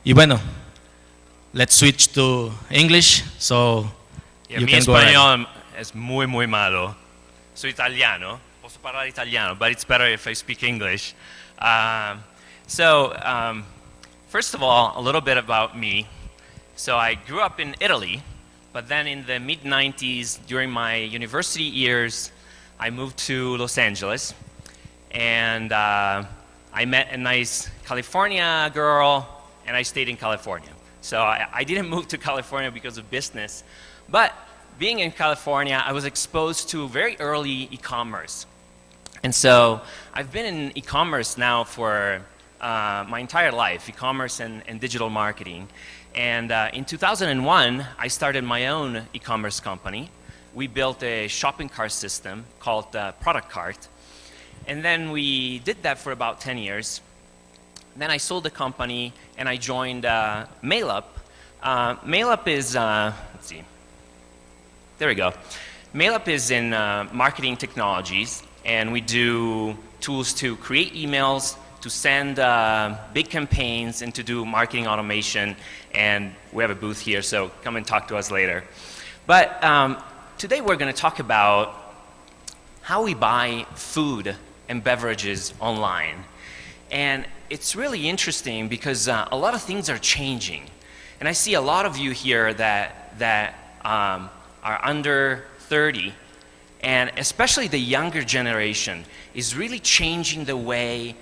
Y bueno, let's switch to English, so Y you mi can go ahead. español es muy malo. Soy italiano. Posso parlare italiano, but it's better if I speak English. First of all, a little bit about me. So I grew up in Italy, but then in the mid-90s, during my university years, I moved to Los Angeles, and I met a nice California girl, and I stayed in California. So I didn't move to California because of business, but being in California, I was exposed to very early e-commerce. And so I've been in e-commerce now for my entire life, e-commerce and digital marketing. And in 2001, I started my own e-commerce company. We built a shopping cart system called Product Cart. And then we did that for about 10 years. Then I sold the company and I joined MailUp. MailUp is, let's see, there we go. MailUp is in marketing technologies, and we do tools to create emails, to send big campaigns, and to do marketing automation. And we have a booth here, so come and talk to us later. But today we're going to talk about how we buy food and beverages online. And it's really interesting because a lot of things are changing. And I see a lot of you here that are under 30, and especially the younger generation is really changing the way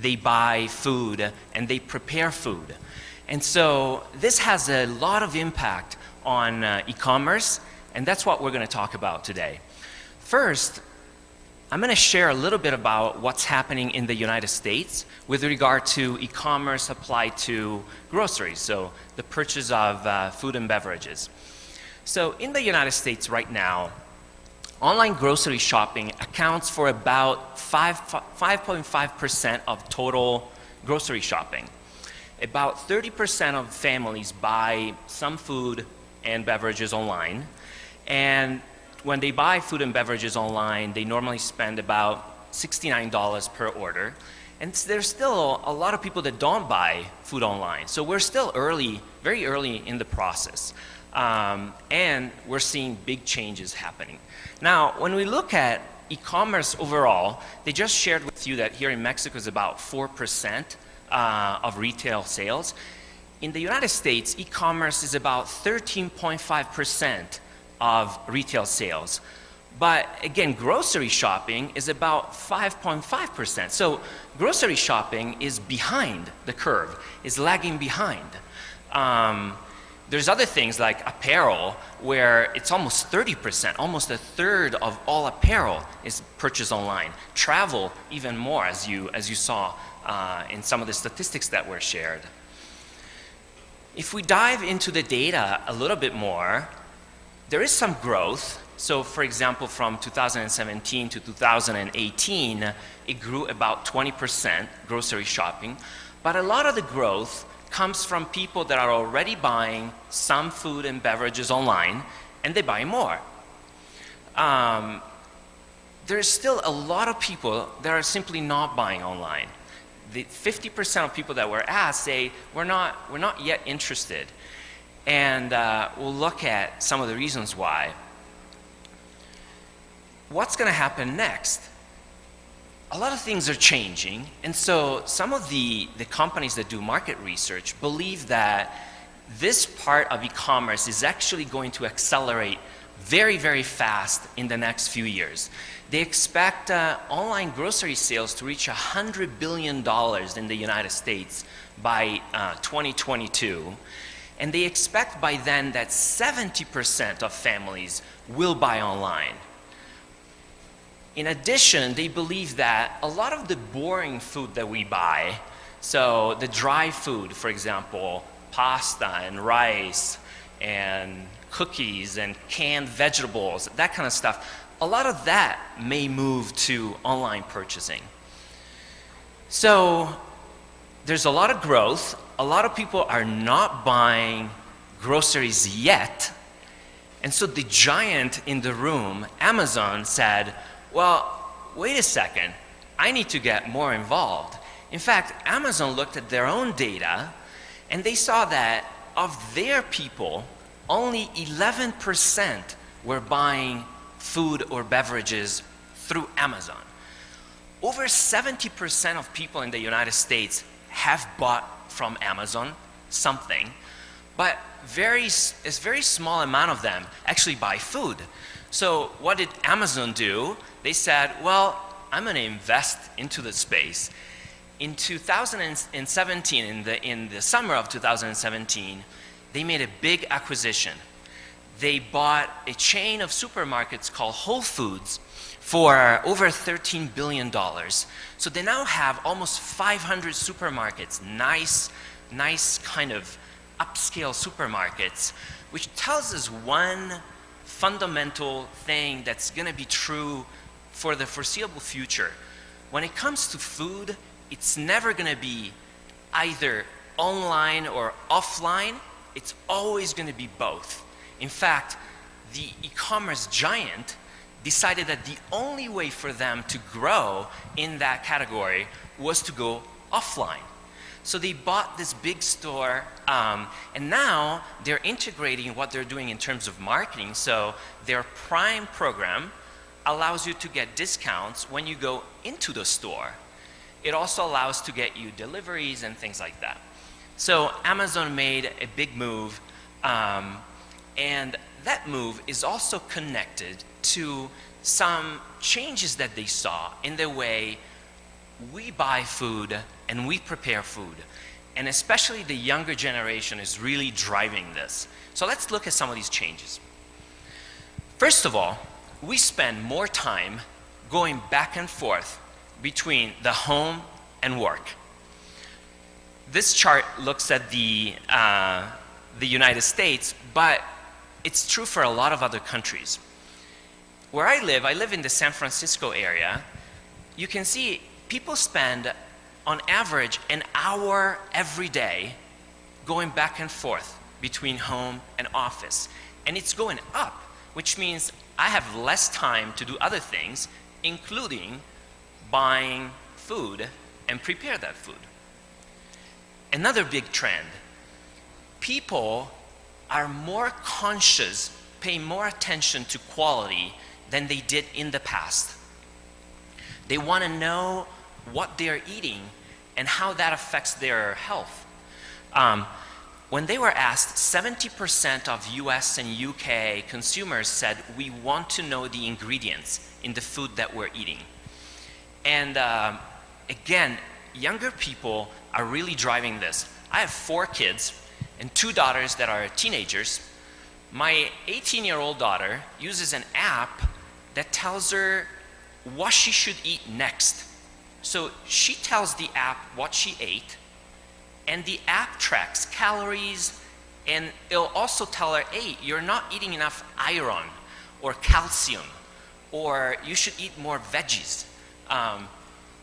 they buy food and they prepare food. And so this has a lot of impact on e-commerce, and that's what we're going to talk about today. First, I'm going to share a little bit about what's happening in the United States with regard to e-commerce applied to groceries, so the purchase of food and beverages. So in the United States right now, online grocery shopping accounts for about 5.5% of total grocery shopping. About 30% of families buy some food and beverages online, and when they buy food and beverages online, they normally spend about $69 per order. And there's still a lot of people that don't buy food online. So we're still early, very early in the process. And we're seeing big changes happening. Now, when we look at e-commerce overall, they just shared with you that here in Mexico is about 4% of retail sales. In the United States, e-commerce is about 13.5% of retail sales. But again, grocery shopping is about 5.5%. So grocery shopping is behind the curve, is lagging behind. There's other things like apparel, where it's almost 30%, almost a third of all apparel is purchased online. Travel, even more, as you saw in some of the statistics that were shared. If we dive into the data a little bit more, there is some growth. So for example, from 2017 to 2018, it grew about 20%, grocery shopping. But a lot of the growth comes from people that are already buying some food and beverages online, and they buy more. There's still a lot of people that are simply not buying online. The 50% of people that were asked say, we're not yet interested. And we'll look at some of the reasons why. What's going to happen next? A lot of things are changing, and so some of the companies that do market research believe that this part of e-commerce is actually going to accelerate very, very fast in the next few years. They expect online grocery sales to reach $100 billion in the United States by 2022. And they expect by then that 70% of families will buy online. In addition, they believe that a lot of the boring food that we buy, so the dry food, for example, pasta and rice and cookies and canned vegetables, that kind of stuff, a lot of that may move to online purchasing. So there's a lot of growth. A lot of people are not buying groceries yet. And so the giant in the room, Amazon, said, well, wait a second, I need to get more involved. In fact, Amazon looked at their own data And they saw that of their people, only 11% were buying food or beverages through Amazon. Over 70% of people in the United States have bought from Amazon something, but a very small amount of them actually buy food. So what did Amazon do? They said, well, I'm going to invest into the space. In 2017, in the summer of 2017, they made a big acquisition. They bought a chain of supermarkets called Whole Foods for over $13 billion. So they now have almost 500 supermarkets, nice kind of upscale supermarkets, which tells us one fundamental thing that's going to be true for the foreseeable future. When it comes to food, it's never going to be either online or offline. It's always going to be both. In fact, the e-commerce giant decided that the only way for them to grow in that category was to go offline. So they bought this big store, and now they're integrating what they're doing in terms of marketing. So their Prime program allows you to get discounts when you go into the store. It also allows to get you deliveries and things like that. So Amazon made a big move, and that move is also connected to some changes that they saw in the way we buy food and we prepare food. And especially the younger generation is really driving this. So let's look at some of these changes. First of all, we spend more time going back and forth between the home and work. This chart looks at the United States, but it's true for a lot of other countries. Where I live in the San Francisco area. You can see people spend on average an hour every day going back and forth between home and office. And it's going up, which means I have less time to do other things, including buying food and prepare that food. Another big trend, people are more conscious, pay more attention to quality than they did in the past. They want to know what they're eating and how that affects their health. When they were asked, 70% of US and UK consumers said, we want to know the ingredients in the food that we're eating. And again, younger people are really driving this. I have 4 kids and 2 daughters that are teenagers. My 18-year-old daughter uses an app that tells her what she should eat next. So she tells the app what she ate, and the app tracks calories, and it'll also tell her, hey, you're not eating enough iron or calcium, or you should eat more veggies.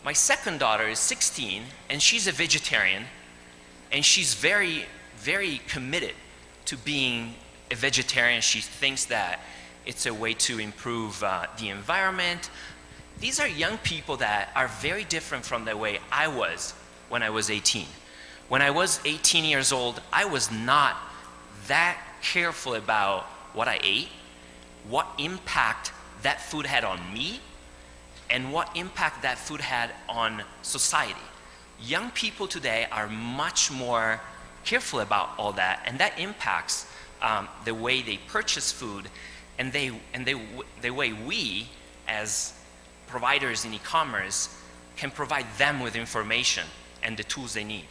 My second daughter is 16, and she's a vegetarian, and she's very, very committed to being a vegetarian. She thinks that it's a way to improve the environment. These are young people that are very different from the way I was when I was 18. When I was 18 years old, I was not that careful about what I ate, what impact that food had on me, and what impact that food had on society. Young people today are much more careful about all that, and that impacts the way they purchase food and the way we, as providers in e-commerce, can provide them with information and the tools they need.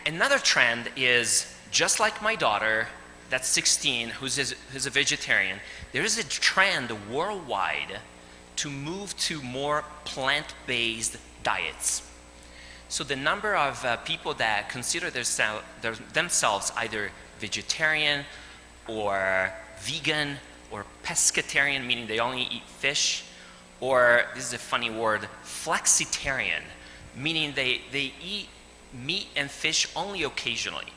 Another trend is, just like my daughter, that's 16, who's a vegetarian, there is a trend worldwide to move to more plant-based diets. So the number of people that consider themselves either vegetarian or vegan or pescatarian, meaning they only eat fish, or, this is a funny word, flexitarian, meaning they eat meat and fish only occasionally.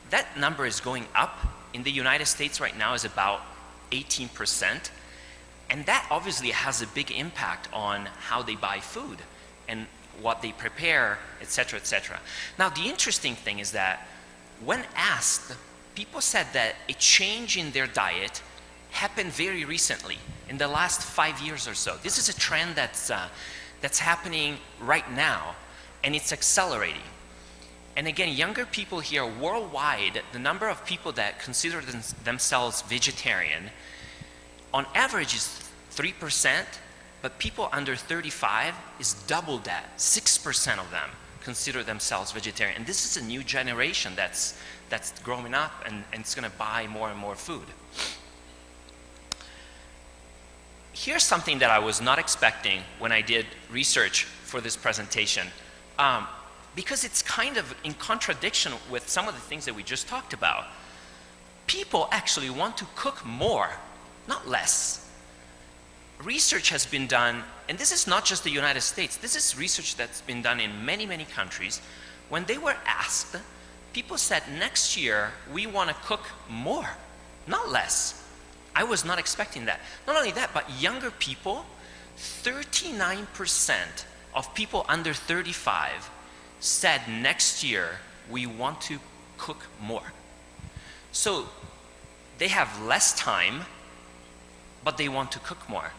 That number is going up. In the United States right now is about 18%. And that obviously has a big impact on how they buy food and what they prepare, etc., etc. Now, the interesting thing is that when asked, people said that a change in their diet happened very recently, in the last 5 years or so. This is a trend that's happening right now, and it's accelerating. And again, younger people here worldwide, the number of people that consider themselves vegetarian, on average is 3%, but people under 35 is double that. 6% of them consider themselves vegetarian. And this is a new generation that's growing up and it's going to buy more and more food. Here's something that I was not expecting when I did research for this presentation, because it's kind of in contradiction with some of the things that we just talked about. People actually want to cook more, not less. Research has been done, and this is not just the United States, this is research that's been done in many, many countries. When they were asked, people said, next year we want to cook more, not less. I was not expecting that. Not only that, but younger people, 39% of people under 35 said next year we want to cook more. So they have less time, but they want to cook more.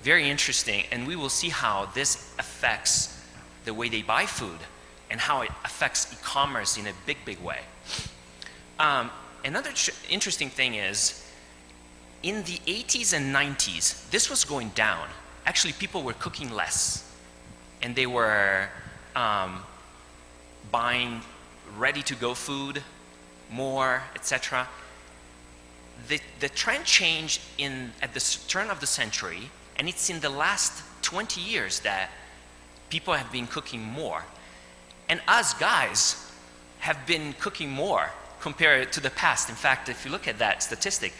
Very interesting, and we will see how this affects the way they buy food and how it affects e-commerce in a big, big way. Another interesting thing is, in the 80s and 90s, this was going down. Actually, people were cooking less, and they were buying ready-to-go food more, etc. The trend changed at the turn of the century, and it's in the last 20 years that people have been cooking more. And us guys have been cooking more compared to the past. In fact, if you look at that statistic,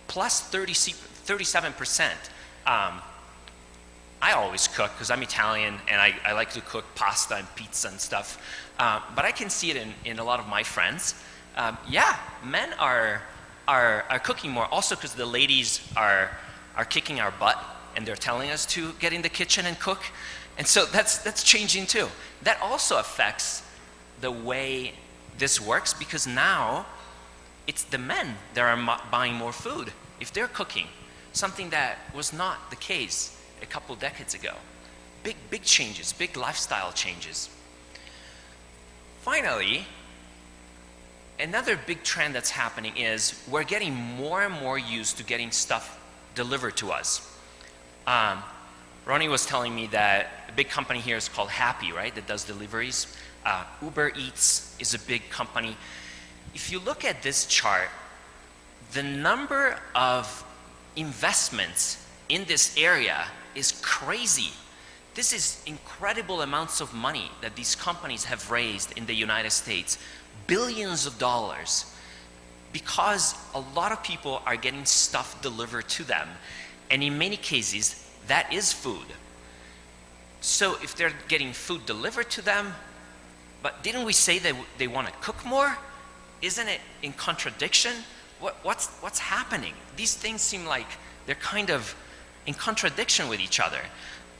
plus 37%. I always cook because I'm Italian and I like to cook pasta and pizza and stuff. But I can see it in a lot of my friends. Yeah, men are cooking more, also because the ladies are kicking our butt and they're telling us to get in the kitchen and cook. And so that's changing too. That also affects the way this works, because now it's the men that are buying more food if they're cooking, something that was not the case a couple decades ago. Big changes, big lifestyle changes. Finally, another big trend that's happening is we're getting more and more used to getting stuff delivered to us. Ronnie was telling me that a big company here is called Happy, right, that does deliveries. Uber Eats is a big company. If you look at this chart, the number of investments in this area is crazy. This is incredible amounts of money that these companies have raised in the United States, billions of dollars, because a lot of people are getting stuff delivered to them. And in many cases, that is food. So if they're getting food delivered to them, but didn't we say that they want to cook more? Isn't it in contradiction? What's happening? These things seem like they're kind of in contradiction with each other.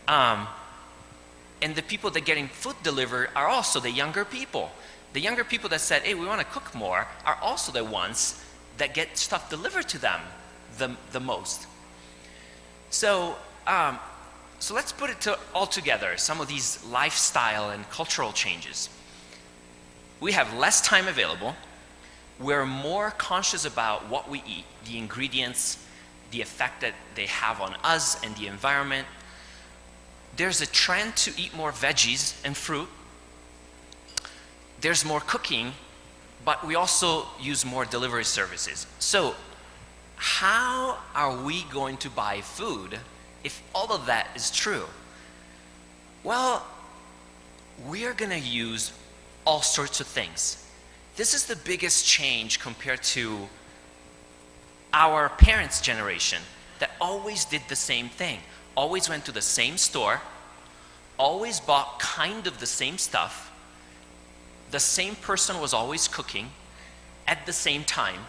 And the people that are getting food delivered are also the younger people. The younger people that said, hey, we want to cook more, are also the ones that get stuff delivered to them the most. So let's put it all together, some of these lifestyle and cultural changes. We have less time available. We're more conscious about what we eat, the ingredients, the effect that they have on us and the environment. There's a trend to eat more veggies and fruit. There's more cooking, but we also use more delivery services. So how are we going to buy food if all of that is true? Well, we're going to use all sorts of things. This is the biggest change compared to our parents' generation that always did the same thing. Always went to the same store, always bought kind of the same stuff. The same person was always cooking at the same time.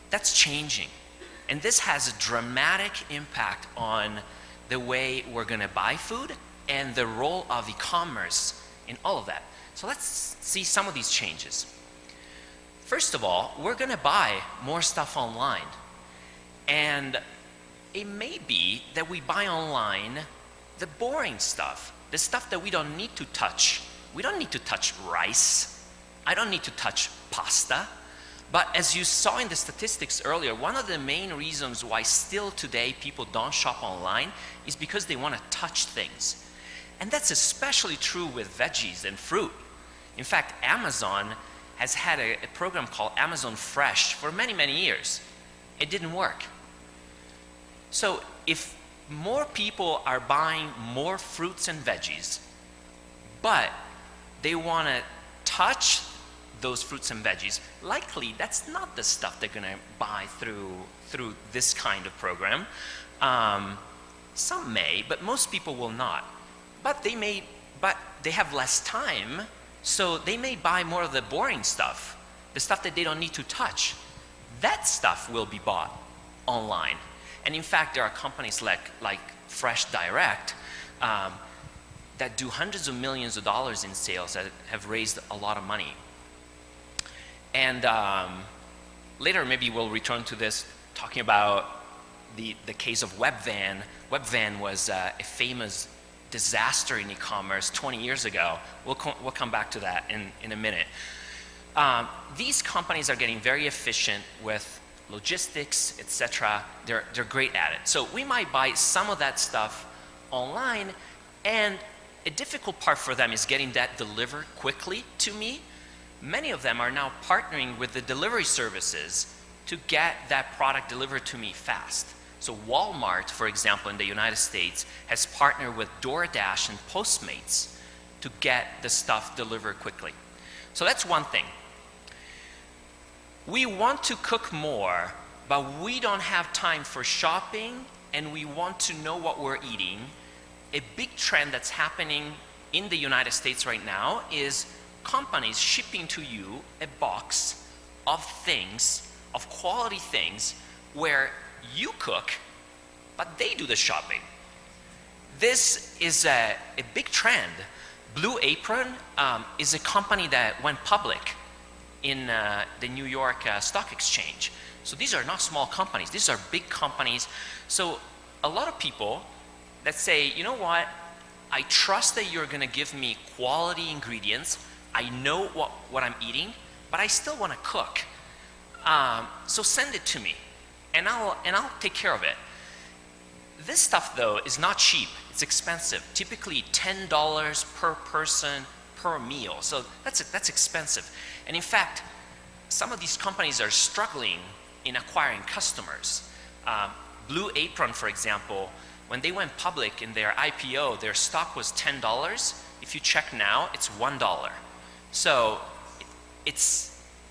That's changing. And this has a dramatic impact on the way we're going to buy food and the role of e-commerce in all of that. So let's see some of these changes. First of all, we're going to buy more stuff online. And it may be that we buy online the boring stuff, the stuff that we don't need to touch. We don't need to touch rice. I don't need to touch pasta. But as you saw in the statistics earlier, one of the main reasons why still today people don't shop online is because they want to touch things. And that's especially true with veggies and fruit. In fact, Amazon has had a program called Amazon Fresh for many, many years. It didn't work. So if more people are buying more fruits and veggies, but they want to touch those fruits and veggies, likely that's not the stuff they're going to buy through this kind of program. Some may, but most people will not. But they have less time, so they may buy more of the boring stuff, the stuff that they don't need to touch. That stuff will be bought online. And in fact, there are companies like Fresh Direct that do hundreds of millions of dollars in sales that have raised a lot of money. And later, maybe we'll return to this, talking about the case of Webvan. Webvan was a famous disaster in e-commerce 20 years ago. We'll come back to that in a minute. These companies are getting very efficient with logistics, etc. They're great at it. So we might buy some of that stuff online, and a difficult part for them is getting that delivered quickly to me. Many of them are now partnering with the delivery services to get that product delivered to me fast. So Walmart, for example, in the United States, has partnered with DoorDash and Postmates to get the stuff delivered quickly. So that's one thing. We want to cook more, but we don't have time for shopping, and we want to know what we're eating. A big trend that's happening in the United States right now is companies shipping to you a box of things, of quality things, where you cook, but they do the shopping. This is a big trend. Blue Apron is a company that went public in the New York Stock Exchange. So these are not small companies, these are big companies. So a lot of people that say, you know what, I trust that you're gonna give me quality ingredients, I know what I'm eating, but I still wanna cook. So send it to me, and I'll take care of it. This stuff though is not cheap, it's expensive. Typically $10 per person per meal, so that's expensive. And in fact, some of these companies are struggling in acquiring customers. Blue Apron, for example, when they went public in their IPO, their stock was $10. If you check now, it's $1. So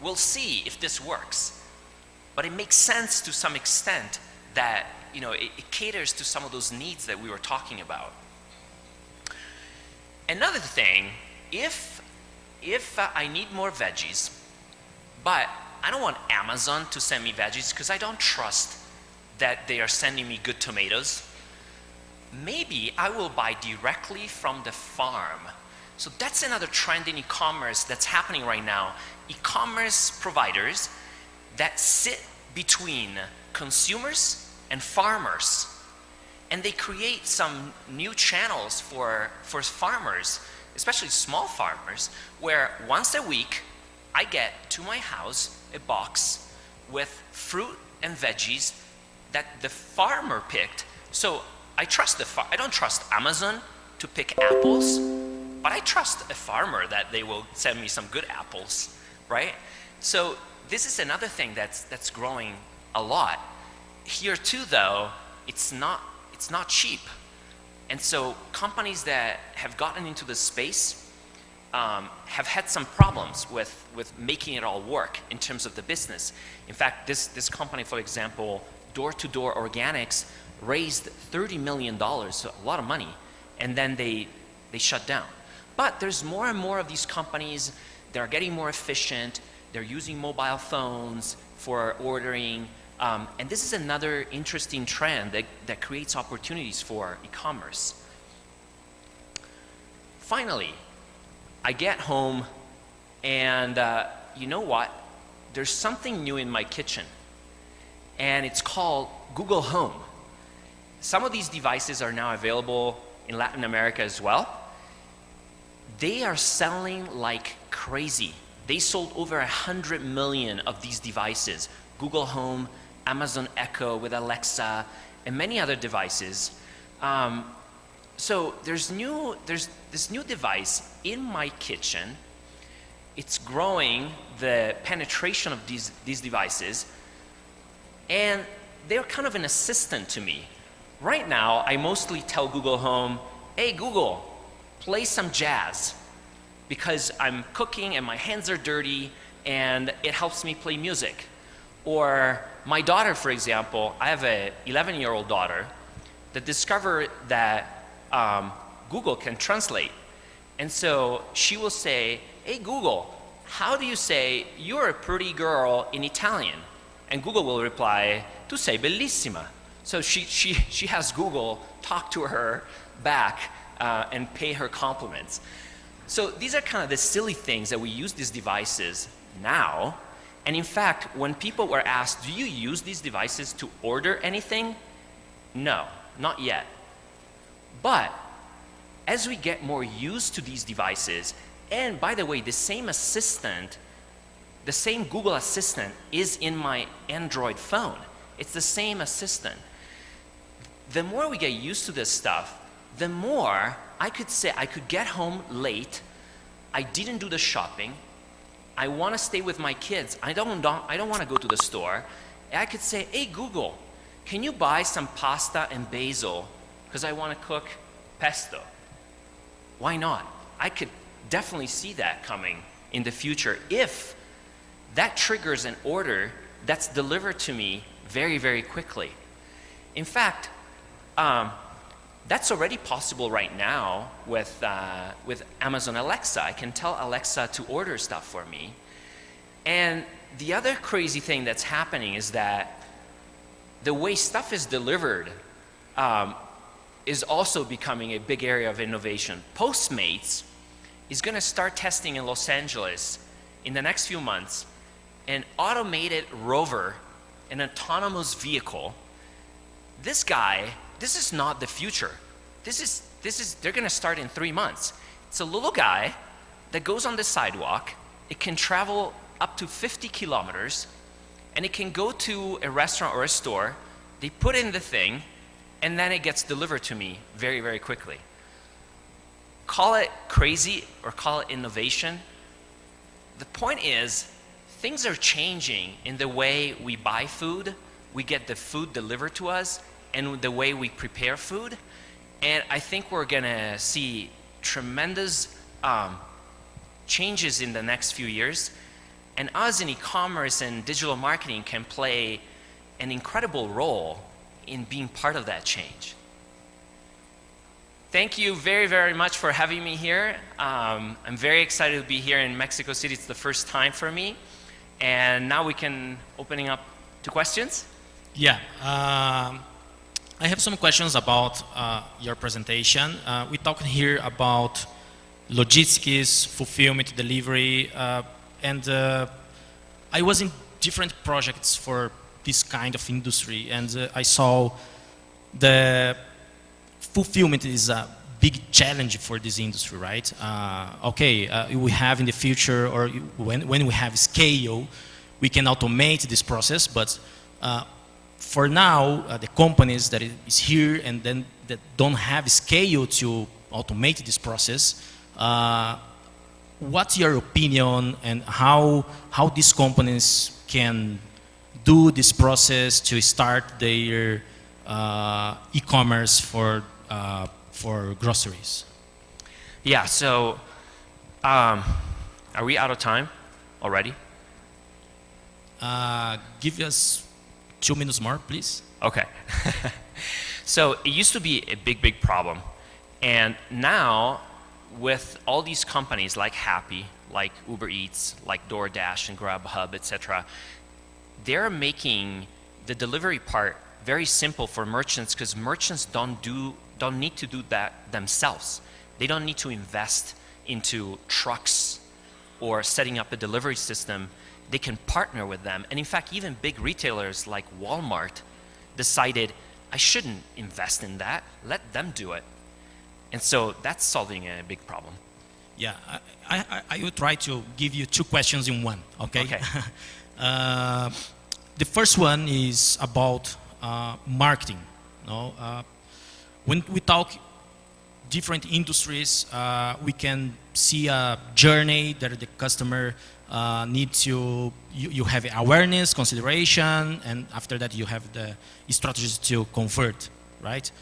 we'll see if this works. But it makes sense to some extent that it caters to some of those needs that we were talking about. Another thing, if I need more veggies, but I don't want Amazon to send me veggies because I don't trust that they are sending me good tomatoes, maybe I will buy directly from the farm. So that's another trend in e-commerce that's happening right now. E-commerce providers that sit between consumers and farmers. And they create some new channels for farmers, especially small farmers, where once a week I get to my house a box with fruit and veggies that the farmer picked. So I trust I don't trust Amazon to pick apples, but I trust a farmer that they will send me some good apples, right? So this is another thing that's growing a lot. Here too, though, it's not cheap. And so companies that have gotten into this space have had some problems with making it all work in terms of the business. In fact, this company, for example, Door-to-Door Organics, raised $30 million, so a lot of money, and then they shut down. But there's more and more of these companies that are getting more efficient. They're using mobile phones for ordering. And this is another interesting trend that creates opportunities for e-commerce. finally, I get home and you know what? There's something new in my kitchen, and it's called Google Home. Some of these devices are now available in Latin America as well. They are selling like crazy. They sold over 100 million of these devices. Google Home, Amazon Echo with Alexa, and many other devices. So there's this new device in my kitchen. It's growing the penetration of these devices, and they're kind of an assistant to me. Right now, I mostly tell Google Home, hey Google, play some jazz, because I'm cooking and my hands are dirty and it helps me play music. Or my daughter, for example, I have an 11-year-old daughter that discovered that Google can translate. And so she will say, hey Google, how do you say you're a pretty girl in Italian? And Google will reply, tu sei bellissima. So she has Google talk to her back and pay her compliments. So these are kind of the silly things that we use these devices now. And in fact, when people were asked, do you use these devices to order anything? No, not yet. But as we get more used to these devices, and by the way, the same assistant, the same Google Assistant is in my Android phone. It's the same assistant. The more we get used to this stuff, the more I could say I could get home late, I didn't do the shopping, I want to stay with my kids, I don't want to go to the store, and I could say, hey Google, can you buy some pasta and basil because I want to cook pesto? Why not? I could definitely see that coming in the future if that triggers an order that's delivered to me very, very quickly. In fact, that's already possible right now with Amazon Alexa. I can tell Alexa to order stuff for me. And the other crazy thing that's happening is that the way stuff is delivered is also becoming a big area of innovation. Postmates is going to start testing in Los Angeles in the next few months an automated rover, an autonomous vehicle. This is not the future. They're going to start in 3 months. It's a little guy that goes on the sidewalk. It can travel up to 50 kilometers, and it can go to a restaurant or a store. They put in the thing, and then it gets delivered to me very, very quickly. Call it crazy or call it innovation. The point is, things are changing in the way we buy food, we get the food delivered to us, and the way we prepare food. And I think we're gonna see tremendous changes in the next few years. And us in e-commerce and digital marketing can play an incredible role in being part of that change. Thank you very, very much for having me here. I'm very excited to be here in Mexico City. It's the first time for me. And now we can opening up to questions. Yeah. I have some questions about your presentation. We talked here about logistics, fulfillment, delivery, and I was in different projects for this kind of industry, and I saw the fulfillment is a big challenge for this industry, right? We have in the future, or when we have scale, we can automate this process, but for now, the companies that is here and then that don't have scale to automate this process, what's your opinion and how these companies can do this process to start their e-commerce for groceries? Yeah, so are we out of time already? Give us 2 minutes more, please. Okay. So it used to be a big, big problem. And now, with all these companies like Happy, like Uber Eats, like DoorDash and Grubhub, etc., they're making the delivery part very simple for merchants, because merchants don't need to do that themselves. They don't need to invest into trucks or setting up a delivery system. They can partner with them. And in fact, even big retailers like Walmart decided, I shouldn't invest in that. Let them do it. And so that's solving a big problem. Yeah, I will try to give you two questions in one, okay? Okay. The first one is about marketing. When we talk different industries, we can see a journey that the customer needs to, you have awareness, consideration, and after that you have the strategies to convert, right?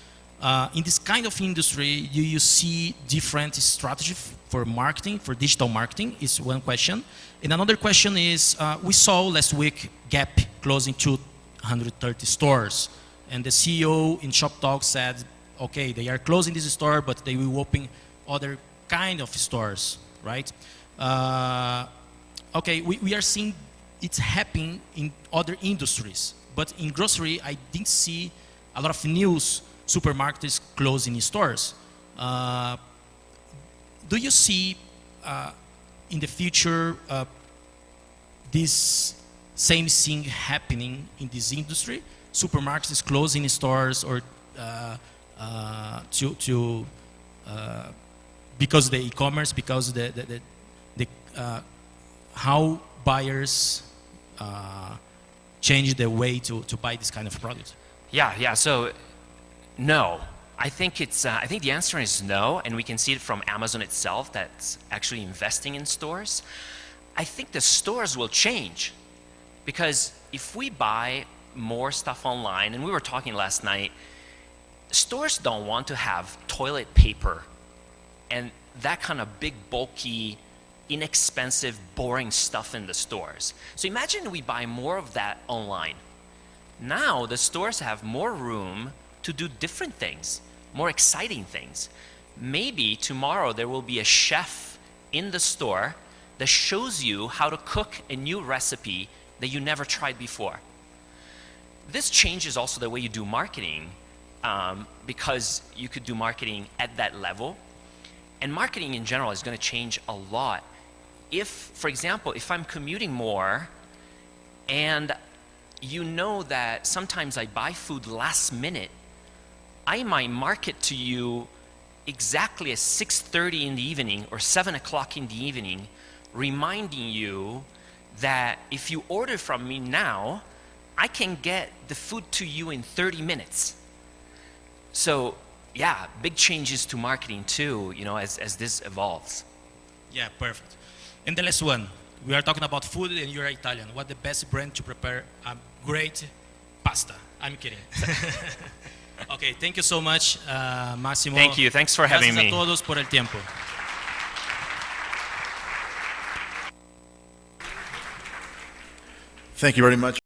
In this kind of industry, you see different strategy for marketing, for digital marketing, is one question. And another question is, we saw last week Gap closing 230 stores. And the CEO in Shop Talk said, okay, they are closing this store, but they will open other kind of stores, right? Okay, we are seeing it's happening in other industries. But in grocery, I didn't see a lot of news supermarkets closing stores. Do you see in the future this same thing happening in this industry? Supermarkets closing stores or because the e-commerce, because the how buyers change the way to buy this kind of product? Yeah. So, no. I think the answer is no, and we can see it from Amazon itself that's actually investing in stores. I think the stores will change because if we buy more stuff online, and we were talking last night, stores don't want to have toilet paper and that kind of big, bulky, inexpensive, boring stuff in the stores. So imagine we buy more of that online. Now the stores have more room to do different things, more exciting things. Maybe tomorrow there will be a chef in the store that shows you how to cook a new recipe that you never tried before. This changes also the way you do marketing because you could do marketing at that level. And marketing in general is going to change a lot. If, for example, if I'm commuting more and you know that sometimes I buy food last minute, I might market to you exactly at 6:30 in the evening or 7 o'clock in the evening, reminding you that if you order from me now, I can get the food to you in 30 minutes. So yeah, big changes to marketing too, as this evolves. Yeah, perfect. And the last one, we are talking about food and you're Italian. What the best brand to prepare a great pasta? I'm kidding. Okay, thank you so much, Massimo. Thank you. Thanks for having me. Gracias a todos por el tiempo. Thank you very much.